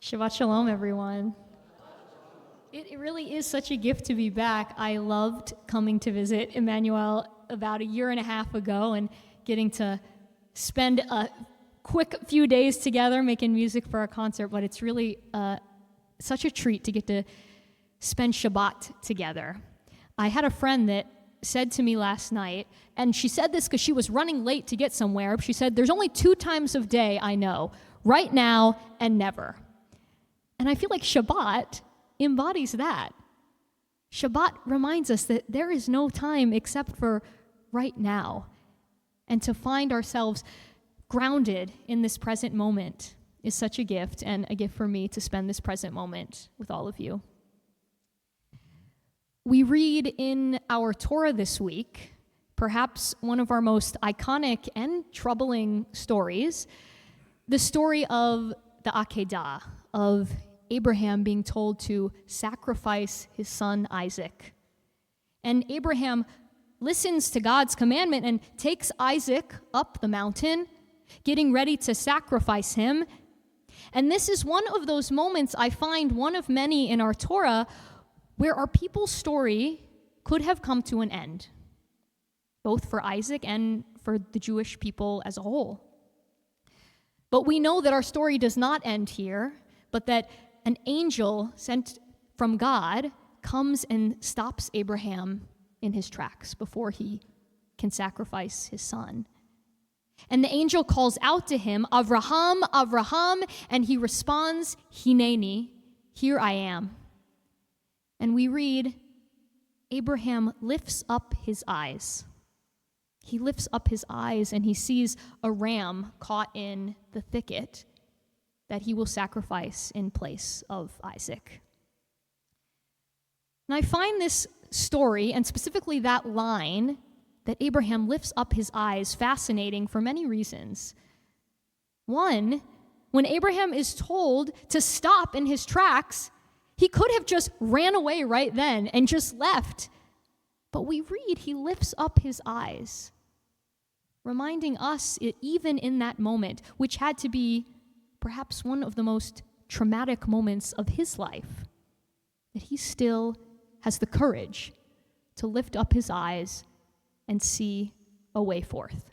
Shabbat shalom, everyone. It really is such a gift to be back. I loved coming to visit Emanu El about a year and a half ago and getting to spend a quick few days together making music for our concert, but it's really such a treat to get to spend Shabbat together. I had a friend that said to me last night, and she said this because she was running late to get somewhere. She said, there's only 2 times of day I know, right now and never. And I feel like Shabbat embodies that. Shabbat reminds us that there is no time except for right now. And to find ourselves grounded in this present moment is such a gift, and a gift for me to spend this present moment with all of you. We read in our Torah this week, perhaps one of our most iconic and troubling stories, the story of the Akedah, of Abraham being told to sacrifice his son Isaac. And Abraham listens to God's commandment and takes Isaac up the mountain, getting ready to sacrifice him. And this is one of those moments, I find one of many in our Torah, where our people's story could have come to an end, both for Isaac and for the Jewish people as a whole. But we know that our story does not end here, but that an angel sent from God comes and stops Abraham in his tracks before he can sacrifice his son. And the angel calls out to him, Avraham, Avraham, and he responds, Hineni, here I am. And we read, Abraham lifts up his eyes. He lifts up his eyes and he sees a ram caught in the thicket that he will sacrifice in place of Isaac. And I find this story, and specifically that line, that Abraham lifts up his eyes, fascinating for many reasons. One, when Abraham is told to stop in his tracks, he could have just ran away right then and just left. But we read he lifts up his eyes, reminding us, even in that moment, which had to be perhaps one of the most traumatic moments of his life, that he still has the courage to lift up his eyes and see a way forth.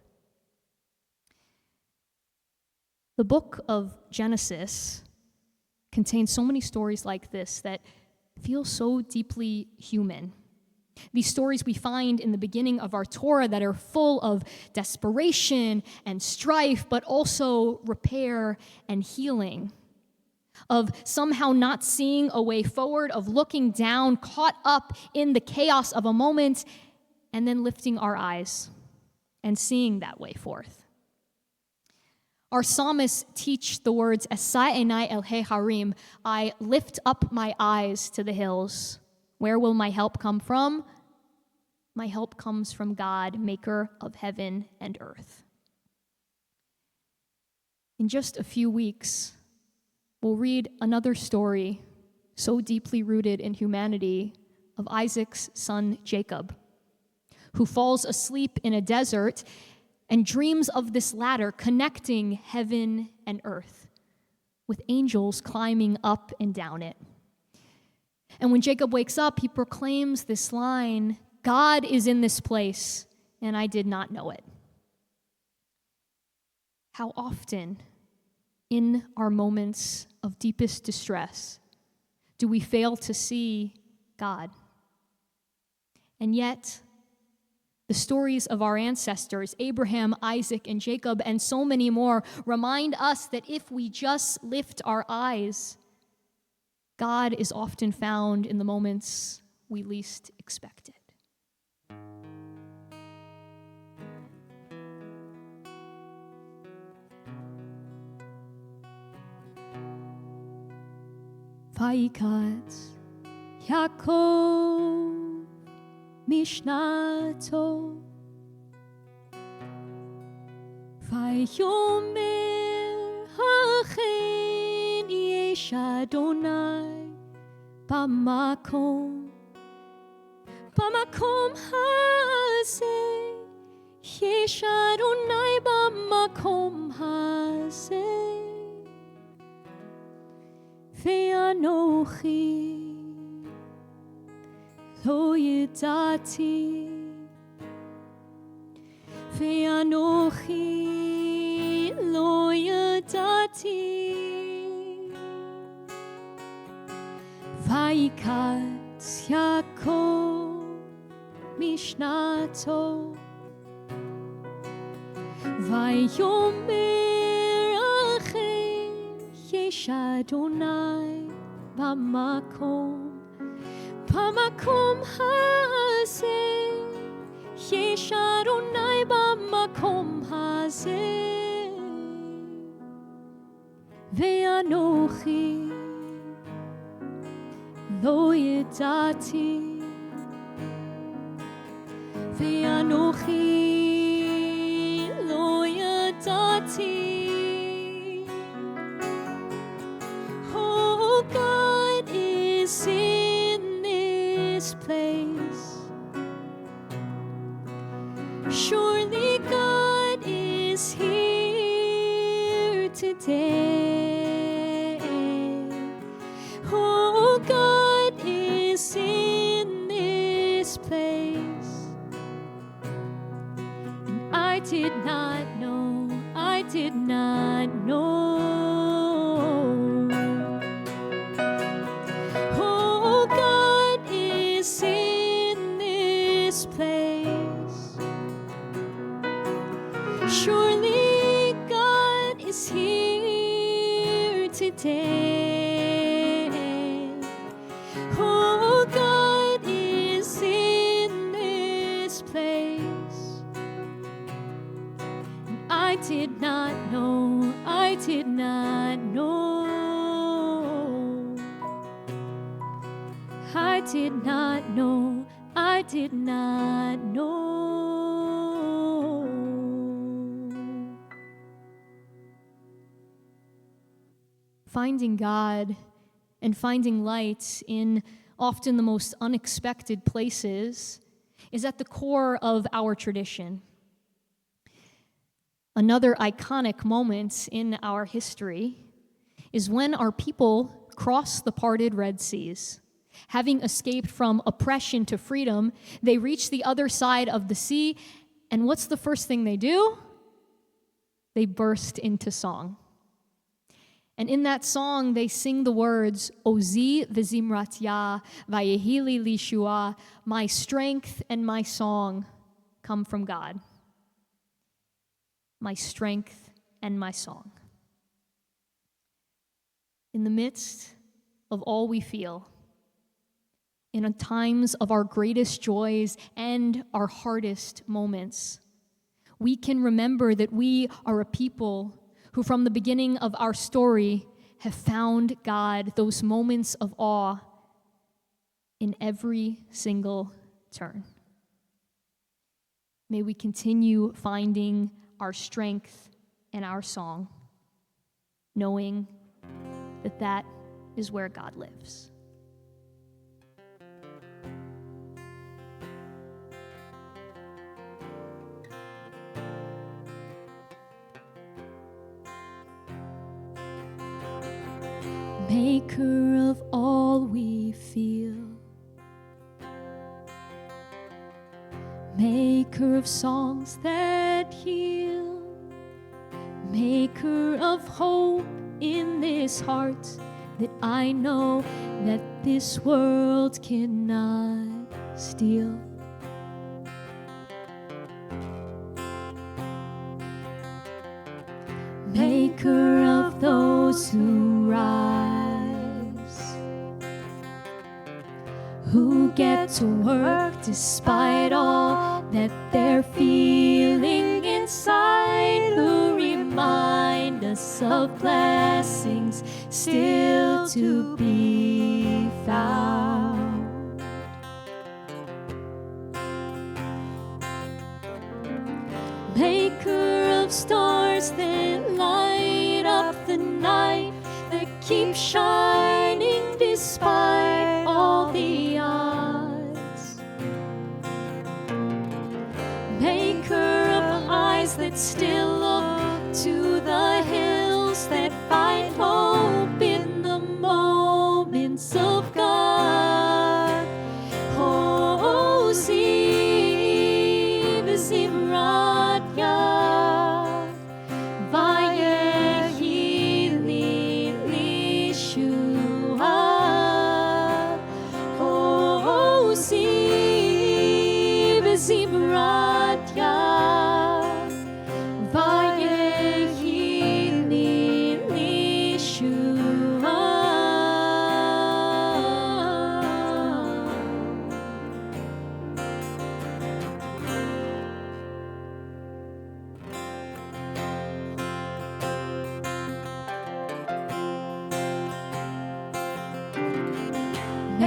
The book of Genesis contains so many stories like this that feel so deeply human. These stories we find in the beginning of our Torah that are full of desperation and strife, but also repair and healing, of somehow not seeing a way forward, of looking down, caught up in the chaos of a moment, and then lifting our eyes and seeing that way forth. Our psalmists teach the words, Esai enai el harim, I lift up my eyes to the hills. Where will my help come from? My help comes from God, maker of heaven and earth. In just a few weeks, we'll read another story so deeply rooted in humanity of Isaac's son Jacob, who falls asleep in a desert and dreams of this ladder connecting heaven and earth, with angels climbing up and down it. And when Jacob wakes up, he proclaims this line, God is in this place, and I did not know it. How often in our moments of deepest distress do we fail to see God? And yet, the stories of our ancestors, Abraham, Isaac, and Jacob, and so many more, remind us that if we just lift our eyes, God is often found in the moments we least expect it. Vayikatz Yaakov Mishnato Vayomer Hachen Yesh Adonai Bamakom Hazeh Yesh Adonai Bamakom Hazeh ואנוכי לא ידעתי, ואנוכי לא ידעתי, ויקץ יעקב משנתו, ויאמר לכם יש אדוני במקום הזה, יש אדוני במקום הזה, ואנוכי לא ידעתי, ואנוכי לא ידעתי. Oh, God is in this place. Surely God is here today. Oh, God is in this place. And I did not know, I did not know. Oh, God is in this place. Surely God is here today. Oh, God is in this place. And I did not know, I did not know. I did not know, I did not know. Finding God and finding light in often the most unexpected places is at the core of our tradition. Another iconic moment in our history is when our people crossed the parted Red Seas. Having escaped from oppression to freedom, they reach the other side of the sea, and what's the first thing they do? They burst into song. And in that song, they sing the words, Ozi v'zimrat Yah, vayehili lishua, my strength and my song come from God. My strength and my song. In the midst of all we feel, in times of our greatest joys and our hardest moments, we can remember that we are a people who from the beginning of our story have found God, those moments of awe in every single turn. May we continue finding our strength and our song, knowing that that is where God lives. Maker of all we feel, maker of songs that heal, maker of hope in this heart that I know that this world cannot steal. Maker of those who rise, who get to work despite all that they're feeling inside, who remind us of blessings still to be found. Maker of stars that light up the night, that keep shining despite all the odds. Maker of eyes that still look to the hills, that find hope in the moment.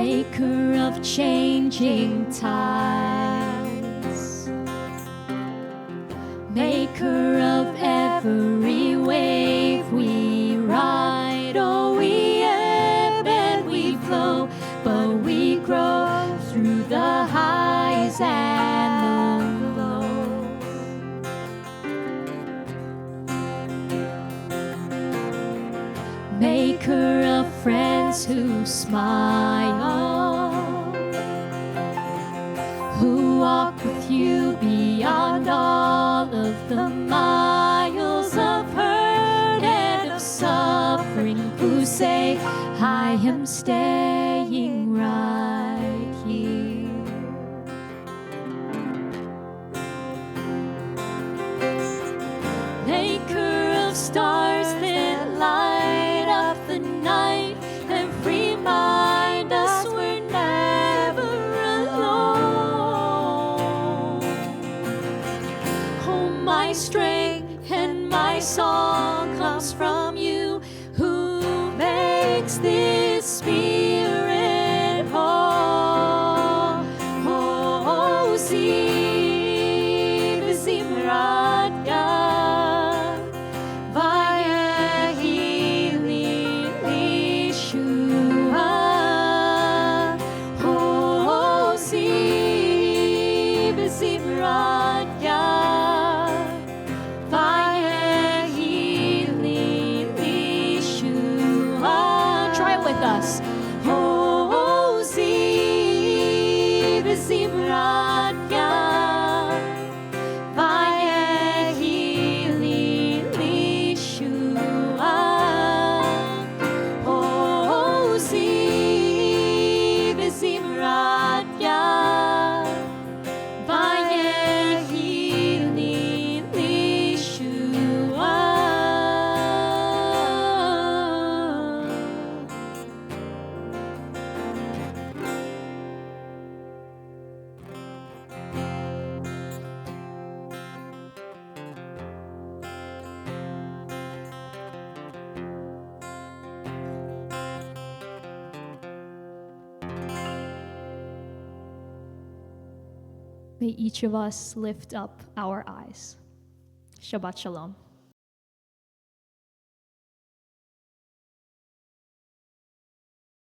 maker of changing tides, maker of every wave we ride. Oh, we ebb and we flow, but we grow through the highs and the lows. Maker of friends who smile, who walk with you beyond all of the miles of hurt and of suffering, who say, I am staying right here. Maker of stars that light up the night and remind us we're never alone. Oh, my strength and my song comes from you, who makes this spirit whole. Oh, Ziv Zimratka, Vayehi Lishua. Oh, Ziv Zimratka, Vayehi Lishua. Try it with us. Oh, Ziv Zimratka, Vayehi Lishua. Oh, Ziv Zimratka, Vayehi Lishua. May each of us lift up our eyes. Shabbat Shalom.